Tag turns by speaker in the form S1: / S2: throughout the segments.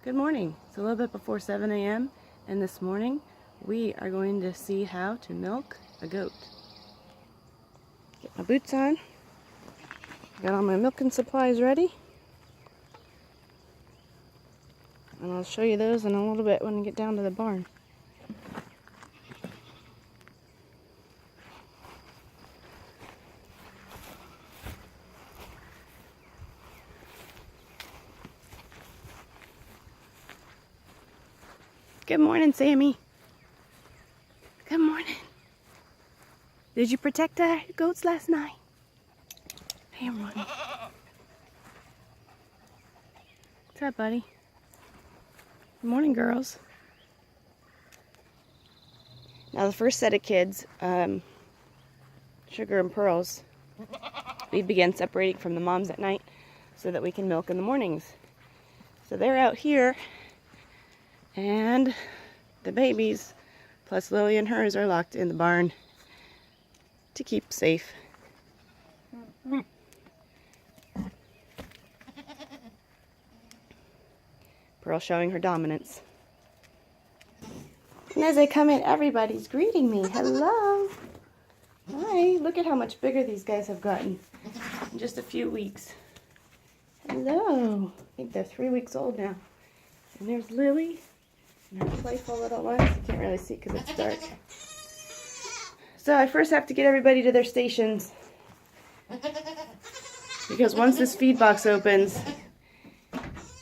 S1: Good morning. It's a little bit before 7 a.m. and this morning we are going to see how to milk a goat. Get my boots on. Got all my milking supplies ready. And I'll show you those in a little bit when we get down to the barn. Good morning, Sammy. Good morning. Did you protect the goats last night? Hey, everyone. What's up, buddy? Good morning, girls. Now the first set of kids, Sugar and Pearls, we began separating from the moms at night so that we can milk in the mornings. So they're out here, and the babies, plus Lily and hers, are locked in the barn to keep safe. Pearl showing her dominance. And as I come in, everybody's greeting me. Hello. Hi. Look at how much bigger these guys have gotten in just a few weeks. Hello. I think they're 3 weeks old now. And there's Lily and her playful little ones. You can't really see because it's dark. So I first have to get everybody to their stations, because once this feed box opens,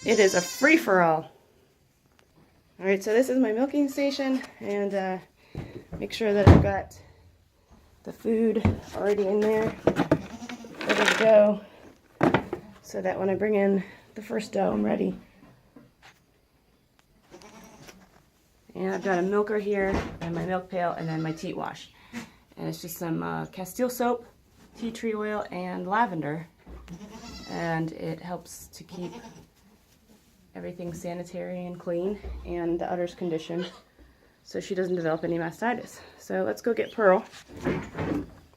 S1: it is a free-for-all. Alright, so this is my milking station, and make sure that I've got the food already in there, ready to go, so that when I bring in the first dough, I'm ready. And I've got a milker here, and my milk pail, and then my teat wash. And it's just some Castile soap, tea tree oil, and lavender. And it helps to keep everything sanitary and clean, and the udder's conditioned, so she doesn't develop any mastitis. So let's go get Pearl,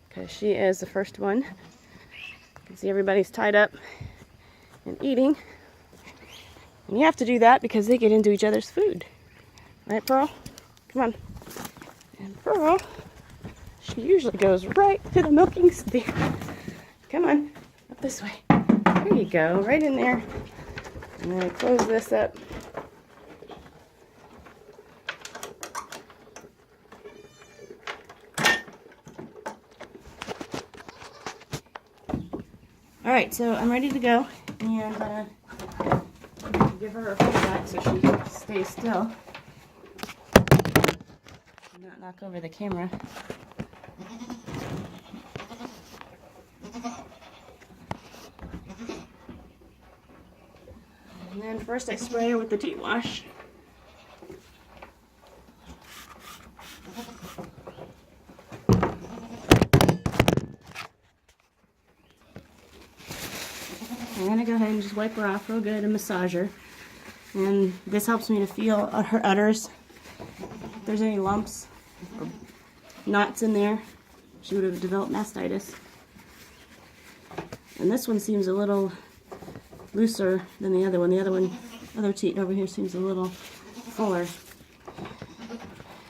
S1: because she is the first one. You can see everybody's tied up and eating. And you have to do that because they get into each other's food. Right, Pearl? Come on. And Pearl, she usually goes right to the milking stand. Come on, up this way. There you go, right in there. And then I close this up. Alright, so I'm ready to go. And give her food back so she stays still. Not knock over the camera. And then first I spray her with the teat wash. I'm going to go ahead and just wipe her off real good and massage her. And this helps me to feel her udders. If there's any lumps or knots in there, she would have developed mastitis. And this one seems a little looser than the other one. The other teat over here seems a little fuller.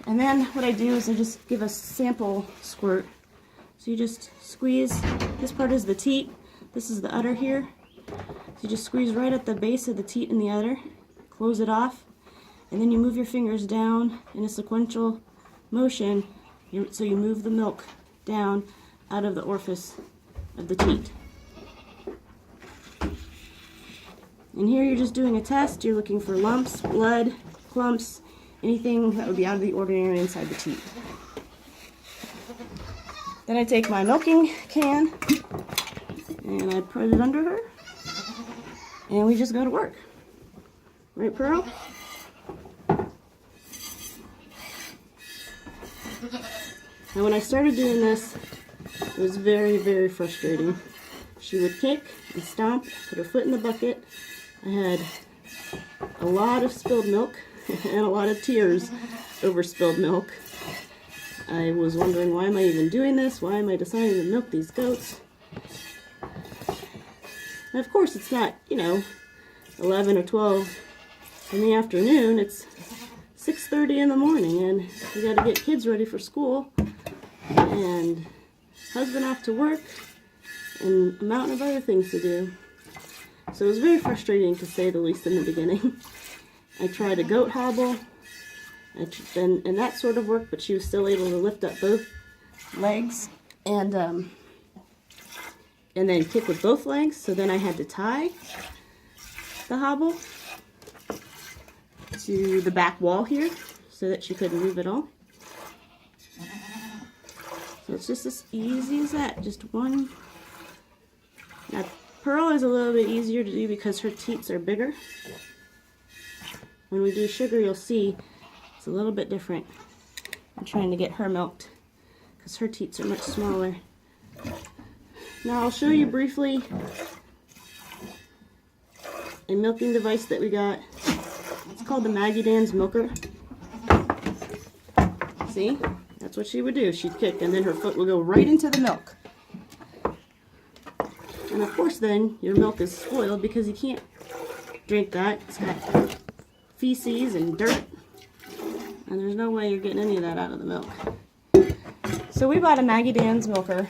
S1: And then what I do is I just give a sample squirt. So you just squeeze, this part is the teat, this is the udder here. So you just squeeze right at the base of the teat and the udder, close it off, and then you move your fingers down in a sequential motion, so you move the milk down out of the orifice of the teat. And here you're just doing a test. You're looking for lumps, blood, clumps, anything that would be out of the ordinary inside the teat. Then I take my milking can and I put it under her, and we just go to work. Right, Pearl? Now when I started doing this, it was very, very frustrating. She would kick and stomp, put her foot in the bucket. I had a lot of spilled milk and a lot of tears over spilled milk. I was wondering, why am I even doing this? Why am I deciding to milk these goats? And of course it's not, 11 or 12 in the afternoon. It's 6:30 in the morning, and we got to get kids ready for school, and husband off to work, and a mountain of other things to do. So it was very frustrating, to say the least, in the beginning. I tried a goat hobble, and that sort of worked, but she was still able to lift up both legs and then kick with both legs. So then I had to tie the hobble to the back wall here so that she couldn't move at all. So it's just as easy as that, just one. Now Pearl is a little bit easier to do because her teats are bigger. When we do Sugar, you'll see it's a little bit different. I'm trying to get her milked because her teats are much smaller. Now I'll show you briefly a milking device that we got. It's called the Maggie milker. See? That's what she would do. She'd kick, and then her foot would go right into the milk. And of course then, your milk is spoiled because you can't drink that. It's got feces and dirt. And there's no way you're getting any of that out of the milk. So we bought a Maggie milker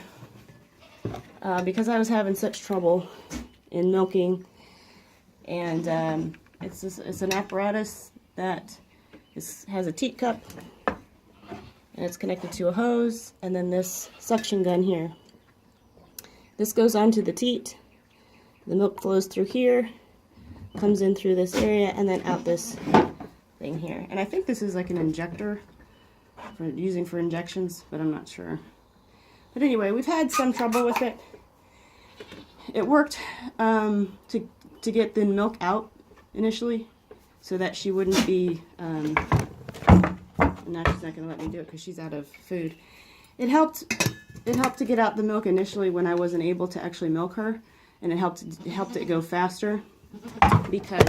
S1: because I was having such trouble in milking. And it's an apparatus that has a teat cup, and it's connected to a hose, and then this suction gun here. This goes onto the teat. The milk flows through here, comes in through this area, and then out this thing here. And I think this is like an injector for using for injections, but I'm not sure. But anyway, we've had some trouble with it. It worked to get the milk out initially, so that she wouldn't be. Now she's not going to let me do it because she's out of food. It helped to get out the milk initially when I wasn't able to actually milk her, and it helped it go faster because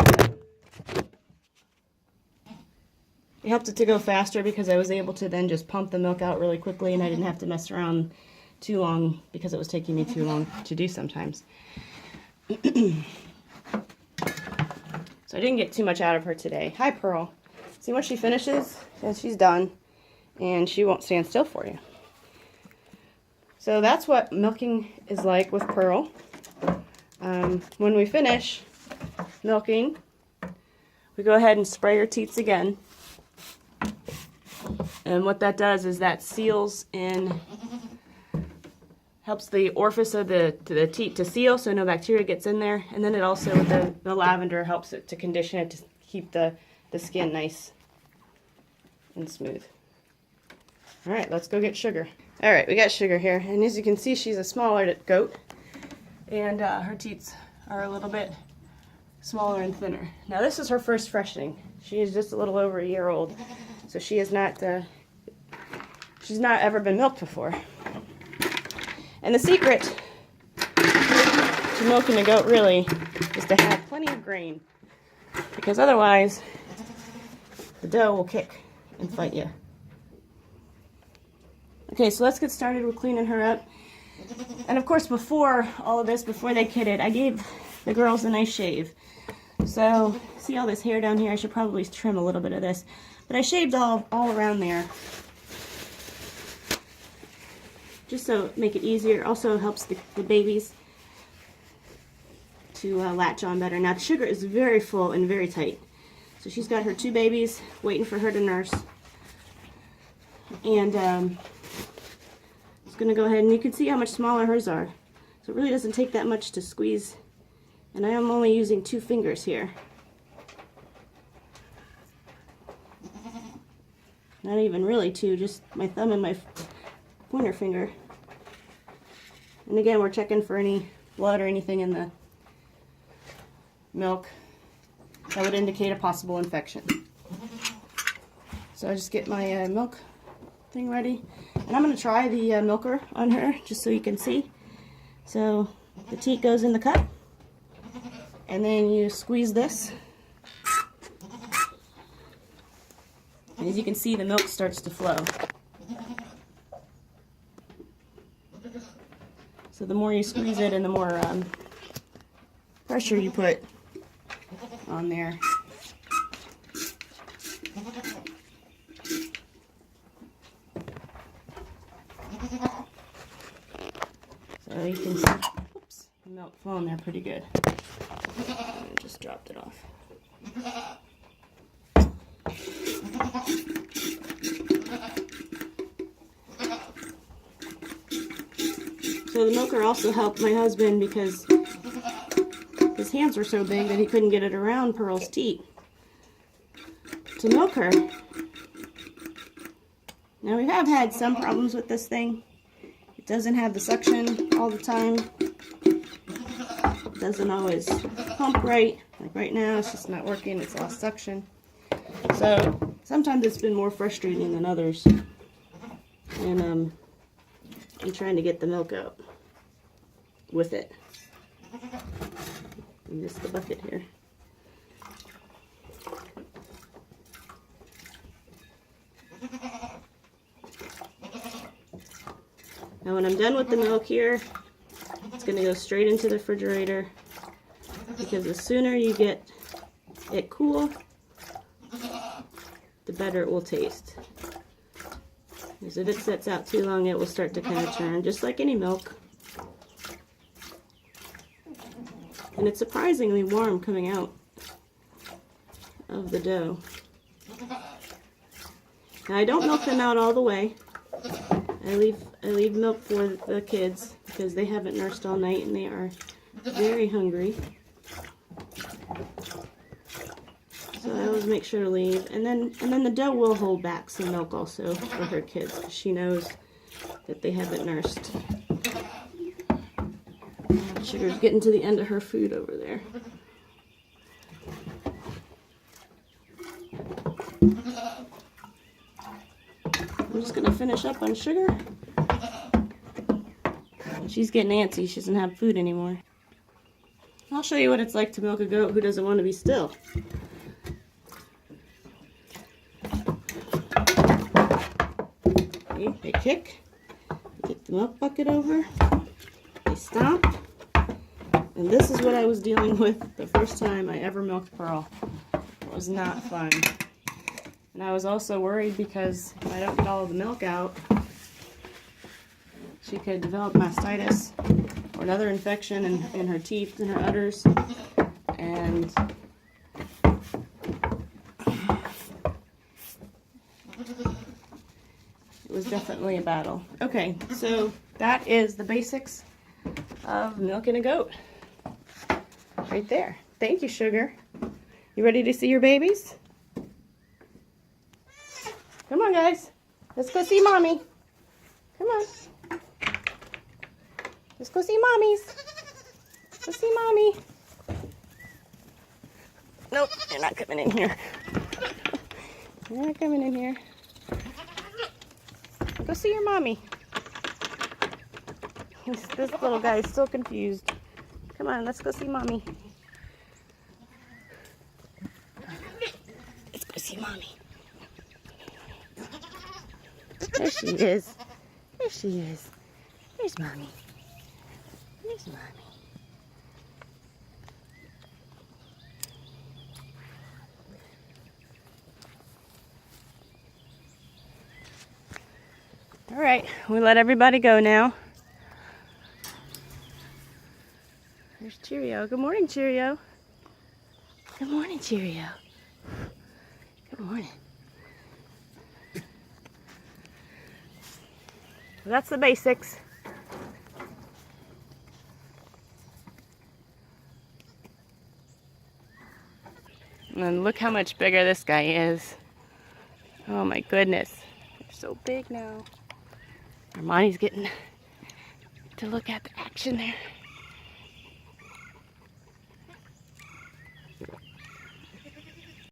S1: I was able to then just pump the milk out really quickly, and I didn't have to mess around too long because it was taking me too long to do sometimes. So I didn't get too much out of her today. Hi, Pearl. See, when she finishes, and she's done, and she won't stand still for you. So that's what milking is like with Pearl. When we finish milking, we go ahead and spray her teats again. And what that does is that seals in, helps the orifice of the teat to seal so no bacteria gets in there. And then it also, with the lavender, helps it to condition it to keep the skin nice and smooth. All right, let's go get Sugar. All right, we got Sugar here. And as you can see, she's a smaller goat. And her teats are a little bit smaller and thinner. Now this is her first freshening. She is just a little over a year old. So she is not, she's not ever been milked before. And the secret to milking a goat really is to have plenty of grain, because otherwise the dough will kick and fight you. Okay, so let's get started with cleaning her up. And of course, before all of this, before they kidded, I gave the girls a nice shave. So, see all this hair down here? I should probably trim a little bit of this. But I shaved all around there, just so make it easier. Also helps the babies to latch on better. Now Sugar is very full and very tight. So she's got her 2 babies waiting for her to nurse. And just going to go ahead, and you can see how much smaller hers are. So it really doesn't take that much to squeeze. And I am only using 2 fingers here. Not even really 2, just my thumb and my pointer finger. And again, we're checking for any blood or anything in the milk that would indicate a possible infection. So I just get my milk thing ready. And I'm going to try the milker on her, just so you can see. So the teat goes in the cup, and then you squeeze this. And as you can see, the milk starts to flow. So the more you squeeze it and the more pressure you put on there, So you can see, oops, the milk flowing there pretty good. I just dropped it off. So the milker also helped my husband because his hands were so big that he couldn't get it around Pearl's teat to milk her. Now we have had some problems with this thing. It doesn't have the suction all the time. It doesn't always pump right. Like right now, it's just not working. It's lost suction. So sometimes it's been more frustrating than others. And I'm trying to get the milk out with it. And just the bucket here. Now when I'm done with the milk here, it's going to go straight into the refrigerator, because the sooner you get it cool, the better it will taste. Because if it sits out too long, it will start to kind of churn, just like any milk. And it's surprisingly warm coming out of the dough. Now I don't milk them out all the way. I leave milk for the kids because they haven't nursed all night and they are very hungry. So I always make sure to leave. And then the dough will hold back some milk also for her kids, because she knows that they haven't nursed. Sugar's getting to the end of her food over there. I'm just going to finish up on Sugar. She's getting antsy. She doesn't have food anymore. I'll show you what it's like to milk a goat who doesn't want to be still. Okay, they kick. Get the milk bucket over. They stomp. And this is what I was dealing with the first time I ever milked Pearl. It was not fun. And I was also worried because if I don't get all of the milk out, she could develop mastitis or another infection in her teeth and her udders. And it was definitely a battle. Okay, so that is the basics of milking a goat. Right there. Thank you, Sugar. You ready to see your babies? Come on, guys. Let's go see Mommy. Come on. Let's go see Mommies. Let's see Mommy. Nope, you're not coming in here. You're not coming in here. Go see your Mommy. This little guy is still confused. Come on, let's go see Mommy. Let's go see Mommy. There she is. There she is. There's Mommy. There's Mommy. All right, we let everybody go now. There's Cheerio. Good morning, Cheerio. Good morning, Cheerio. Good morning. So that's the basics. And then look how much bigger this guy is. Oh my goodness. They're so big now. Armani's getting to look at the action there.